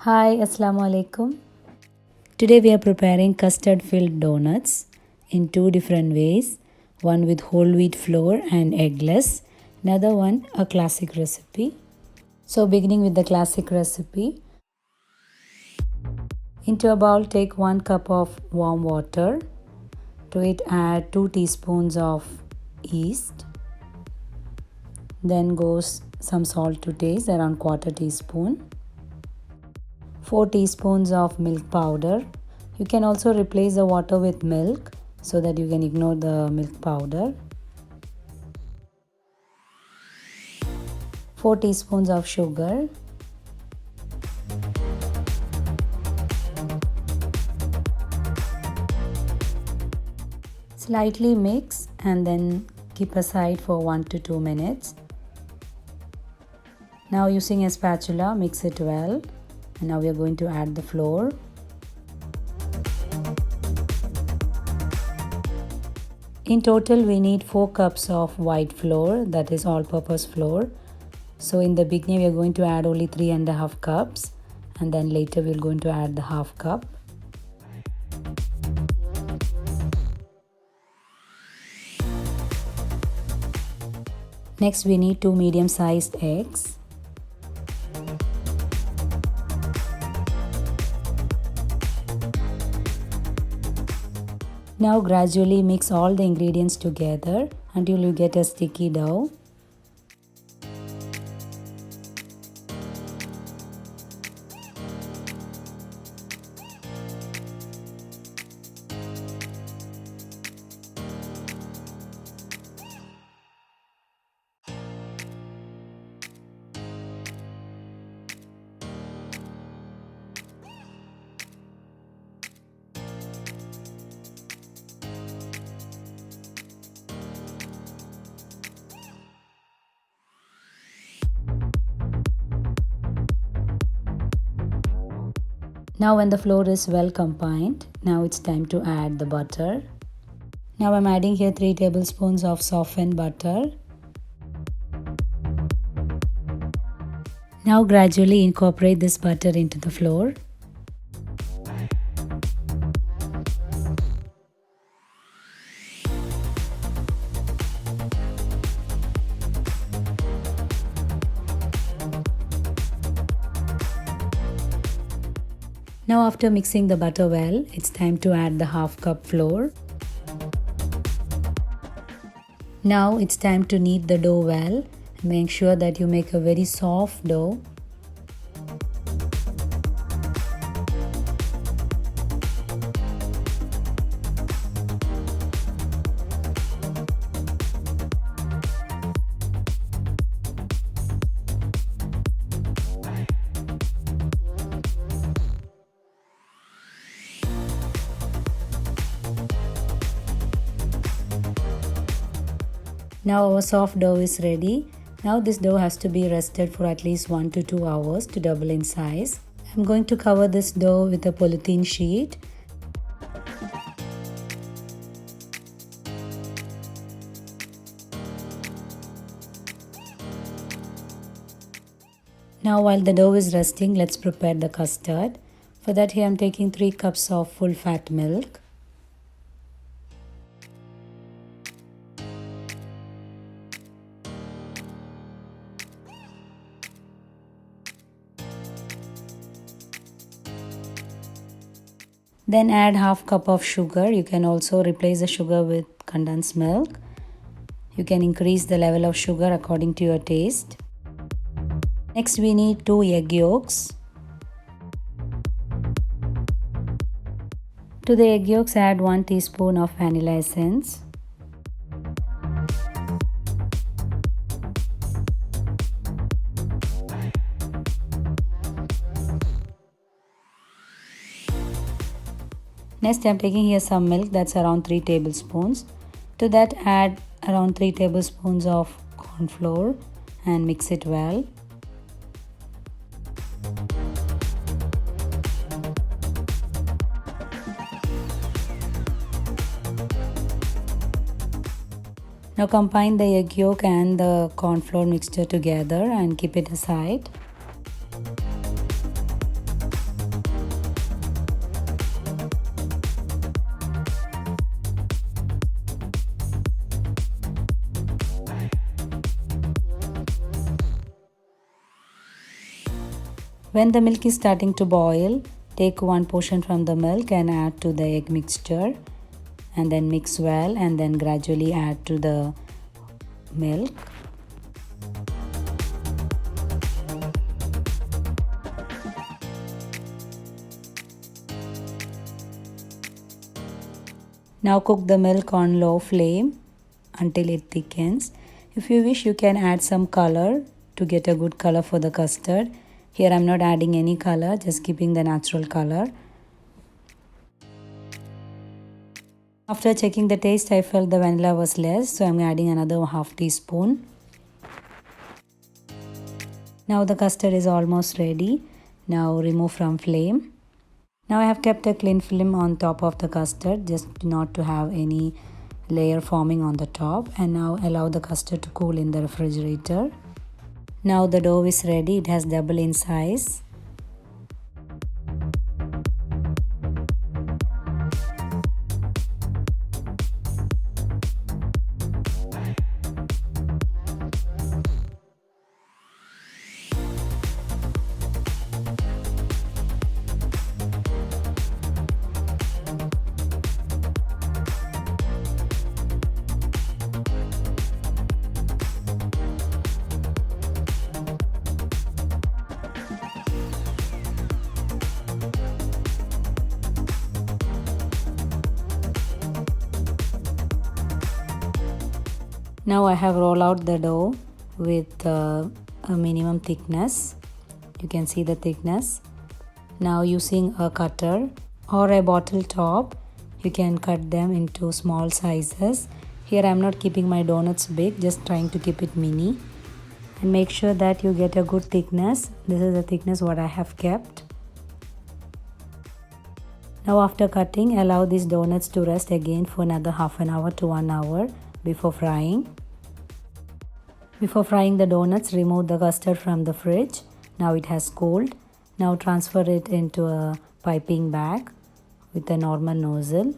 Hi, Assalamu alaikum. Today we are preparing custard filled donuts in two different ways. One with whole wheat flour and eggless, another one a classic recipe. So beginning with the classic recipe, into a bowl take 1 cup of warm water. To it add 2 teaspoons of yeast. Then goes some salt to taste, around quarter teaspoon. 4 teaspoons of milk powder. You can also replace the water with milk so that you can ignore the milk powder. 4 teaspoons of sugar. Slightly mix and then keep aside for 1 to 2 minutes. Now using a spatula, mix it well. And now we are going to add the flour. In total we need 4 cups of white flour, that is all-purpose flour. So in the beginning we are going to add only 3.5 cups and then later we are going to add the half cup. Next we need 2 medium-sized eggs. Now gradually mix all the ingredients together until you get a sticky dough. Now when the flour is well combined, now it's time to add the butter. Now I'm adding here 3 tablespoons of softened butter. Now gradually incorporate this butter into the flour. Now after mixing the butter well, it's time to add the half cup flour. Now it's time to knead the dough well. Make sure that you make a very soft dough. Now our soft dough is ready. Now this dough has to be rested for at least 1 to 2 hours to double in size. I'm going to cover this dough with a polythene sheet. Now while the dough is resting, let's prepare the custard. For that here I'm taking 3 cups of full fat milk. Then add half cup of sugar. You can also replace the sugar with condensed milk. You can increase the level of sugar according to your taste. Next we need 2 egg yolks. To the egg yolks add 1 teaspoon of vanilla essence. Next I'm taking here some milk, that's around 3 tablespoons. To that add around 3 tablespoons of corn flour and mix it well. Now combine the egg yolk and the corn flour mixture together and keep it aside. When the milk is starting to boil, take one portion from the milk and add to the egg mixture and then mix well and then gradually add to the milk. Now cook the milk on low flame until it thickens. If you wish, you can add some color to get a good color for the custard. Here I'm not adding any color, just keeping the natural color. After checking the taste, I felt the vanilla was less, so I'm adding another half teaspoon. Now the custard is almost ready. Now remove from flame. Now I have kept a cling film on top of the custard just not to have any layer forming on the top, and now allow the custard to cool in the refrigerator. Now the dough is ready, it has doubled in size. Now I have rolled out the dough with a minimum thickness. You can see the thickness. Now using a cutter or a bottle top, you can cut them into small sizes. Here I am not keeping my donuts big, just trying to keep it mini. And make sure that you get a good thickness. This is the thickness what I have kept. Now after cutting, allow these donuts to rest again for another half an hour to 1 hour before frying. Before frying the donuts, remove the custard from the fridge. Now it has cooled. Now transfer it into a piping bag with a normal nozzle.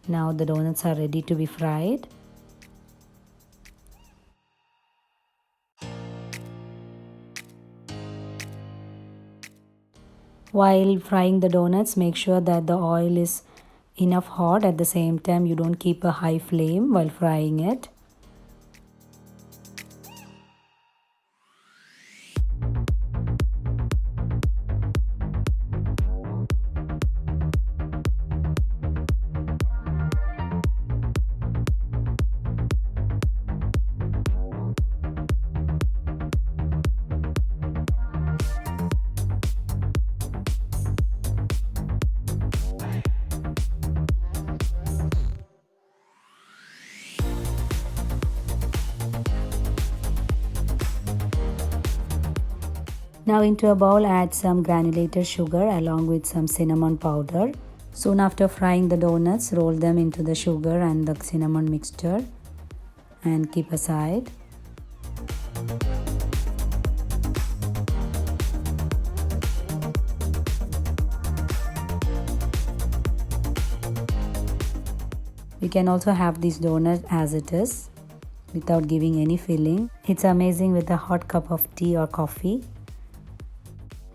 Now the donuts are ready to be fried. While frying the donuts, make sure that the oil is enough hot. At the same time, you don't keep a high flame while frying it. Now into a bowl, add some granulated sugar along with some cinnamon powder. Soon after frying the donuts, roll them into the sugar and the cinnamon mixture and keep aside. You can also have this donut as it is without giving any filling. It's amazing with a hot cup of tea or coffee.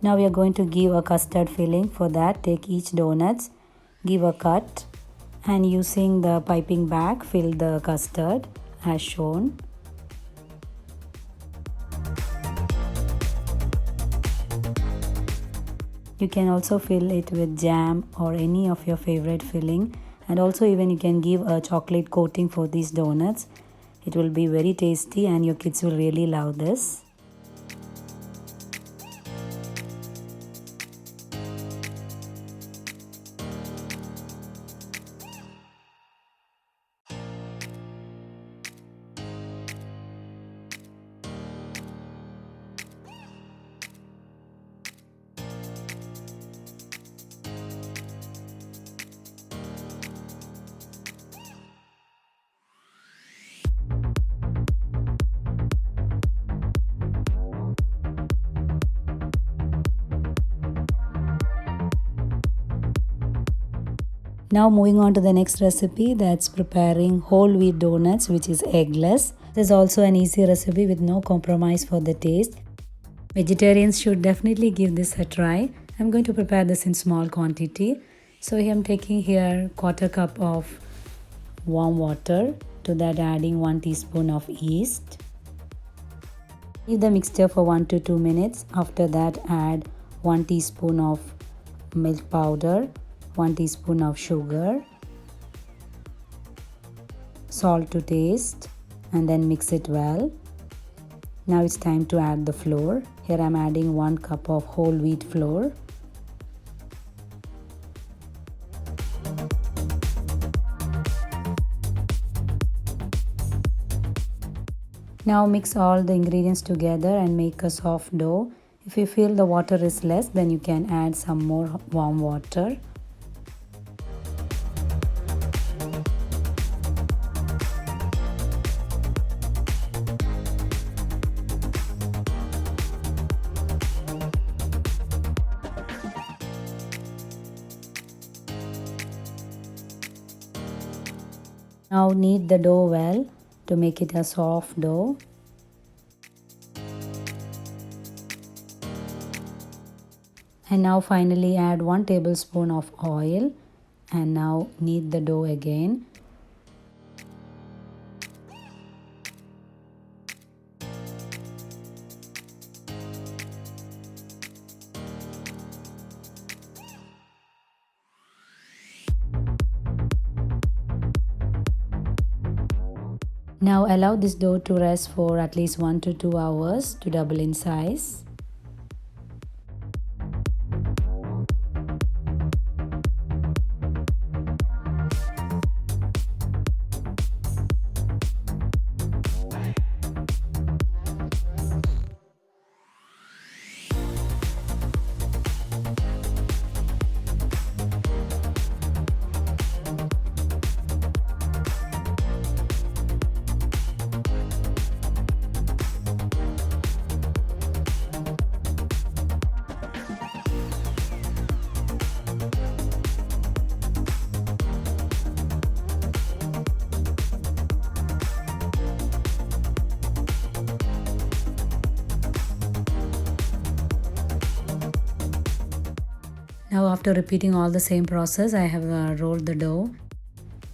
Now we are going to give a custard filling. For that, take each donuts, give a cut, and using the piping bag, fill the custard as shown. You can also fill it with jam or any of your favorite filling, and also even you can give a chocolate coating for these donuts. It will be very tasty and your kids will really love this. Now moving on to the next recipe, that's preparing whole wheat donuts, which is eggless. This is also an easy recipe with no compromise for the taste. Vegetarians should definitely give this a try. I'm going to prepare this in small quantity. So here I'm taking here quarter cup of warm water. To that adding 1 teaspoon of yeast. Leave the mixture for 1 to 2 minutes. After that add 1 teaspoon of milk powder, 1 teaspoon of sugar, salt to taste, and then mix it well. Now it's time to add the flour. Here I'm adding 1 cup of whole wheat flour. Now mix all the ingredients together and make a soft dough. If you feel the water is less, then you can add some more warm water. Now knead the dough well to make it a soft dough. And now finally add 1 tablespoon of oil and now knead the dough again. Now allow this dough to rest for at least 1 to 2 hours to double in size. Now after repeating all the same process, I have rolled the dough.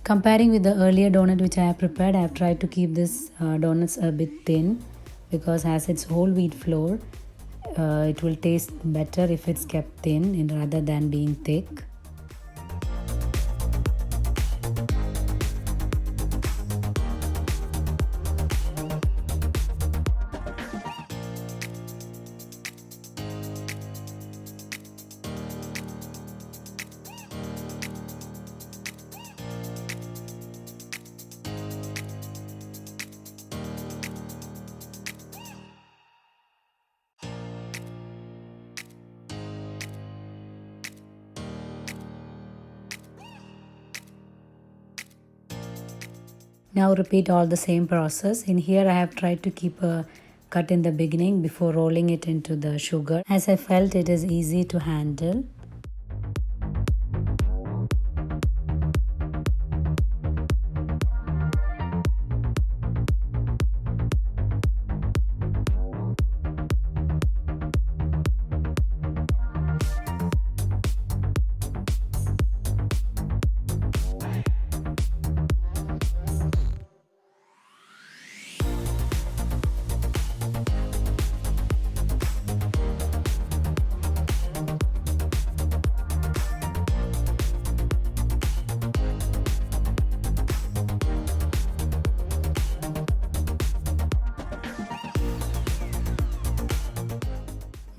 Comparing with the earlier donut which I have prepared, I have tried to keep this donuts a bit thin because as it's whole wheat flour, it will taste better if it's kept thin rather than being thick. Now repeat all the same process. In here I have tried to keep a cut in the beginning before rolling it into the sugar, as I felt it is easy to handle.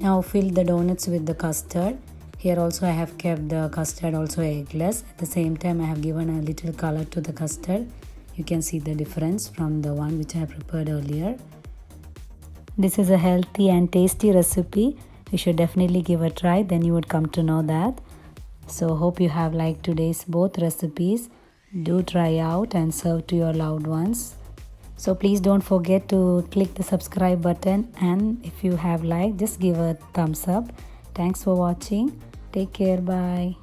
Now fill the donuts with the custard. Here also I have kept the custard also eggless. At the same time I have given a little color to the custard. You can see the difference from the one which I prepared earlier. This is a healthy and tasty recipe. You should definitely give a try, then you would come to know that. So hope you have liked today's both recipes. Do try out and serve to your loved ones. So please don't forget to click the subscribe button, and if you have liked, just give a thumbs up. Thanks for watching. Take care. Bye.